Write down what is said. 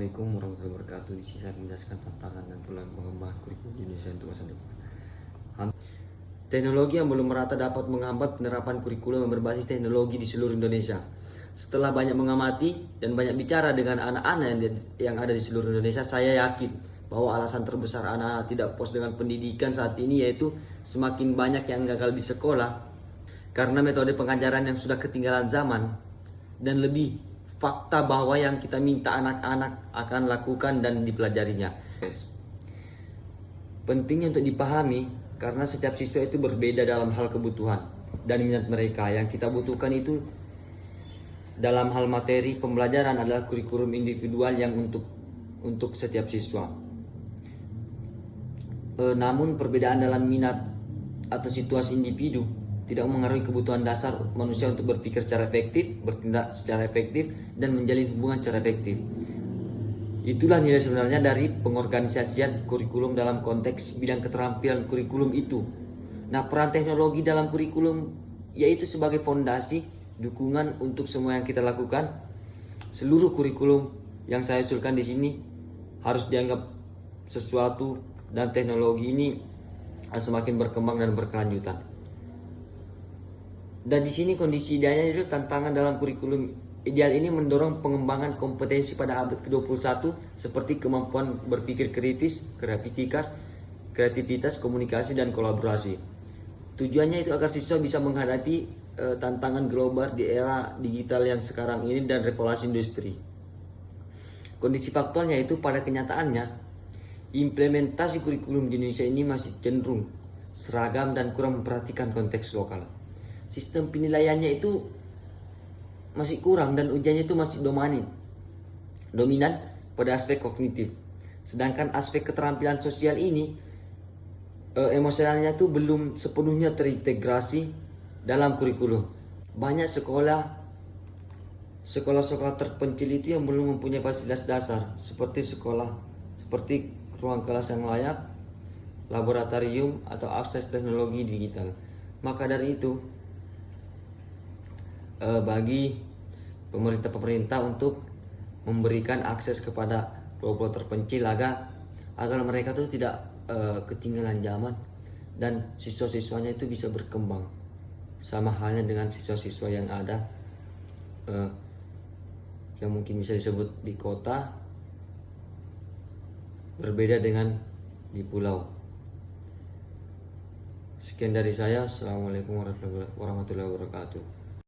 Assalamualaikum warahmatullahi wabarakatuh. Di sini saya akan menjelaskan tantangan dan peluang pengembangan kurikulum di Indonesia untuk masa depan. Teknologi yang belum merata dapat menghambat penerapan kurikulum yang berbasis teknologi di seluruh Indonesia. Setelah banyak mengamati dan banyak bicara dengan anak-anak yang ada di seluruh Indonesia, saya yakin bahwa alasan terbesar anak-anak tidak puas dengan pendidikan saat ini yaitu semakin banyak yang gagal di sekolah karena metode pengajaran yang sudah ketinggalan zaman dan lebih fakta bahwa yang kita minta anak-anak akan lakukan dan dipelajarinya. Pentingnya untuk dipahami karena setiap siswa itu berbeda dalam hal kebutuhan dan minat mereka. Yang kita butuhkan itu dalam hal materi pembelajaran adalah kurikulum individual yang untuk setiap siswa. Namun perbedaan dalam minat atau situasi individu tidak mengaruhi kebutuhan dasar manusia untuk berpikir secara efektif, bertindak secara efektif, dan menjalin hubungan secara efektif. Itulah nilai sebenarnya dari pengorganisasian kurikulum dalam konteks bidang keterampilan kurikulum itu. Nah, peran teknologi dalam kurikulum yaitu sebagai fondasi dukungan untuk semua yang kita lakukan. Seluruh kurikulum yang saya usulkan di sini harus dianggap sesuatu dan teknologi ini semakin berkembang dan berkelanjutan. Dan di sini kondisi idealnya itu tantangan dalam kurikulum ideal ini mendorong pengembangan kompetensi pada abad ke-21 seperti kemampuan berpikir kritis, kreativitas, komunikasi, dan kolaborasi. Tujuannya itu agar siswa bisa menghadapi tantangan global di era digital yang sekarang ini dan revolusi industri. Kondisi faktualnya itu pada kenyataannya implementasi kurikulum di Indonesia ini masih cenderung seragam dan kurang memperhatikan konteks lokal. Sistem penilaiannya itu masih kurang dan ujiannya itu masih dominan pada aspek kognitif. Sedangkan aspek keterampilan sosial ini emosionalnya itu belum sepenuhnya terintegrasi dalam kurikulum. Banyak sekolah terpencil itu yang belum mempunyai fasilitas dasar seperti ruang kelas yang layak, laboratorium atau akses teknologi digital. Maka dari itu bagi pemerintah untuk memberikan akses kepada pulau-pulau terpencil agar mereka tuh tidak ketinggalan zaman dan siswa-siswanya itu bisa berkembang sama halnya dengan siswa-siswa yang ada yang mungkin bisa disebut di kota berbeda dengan di pulau. Sekian dari saya. Assalamualaikum warahmatullahi wabarakatuh.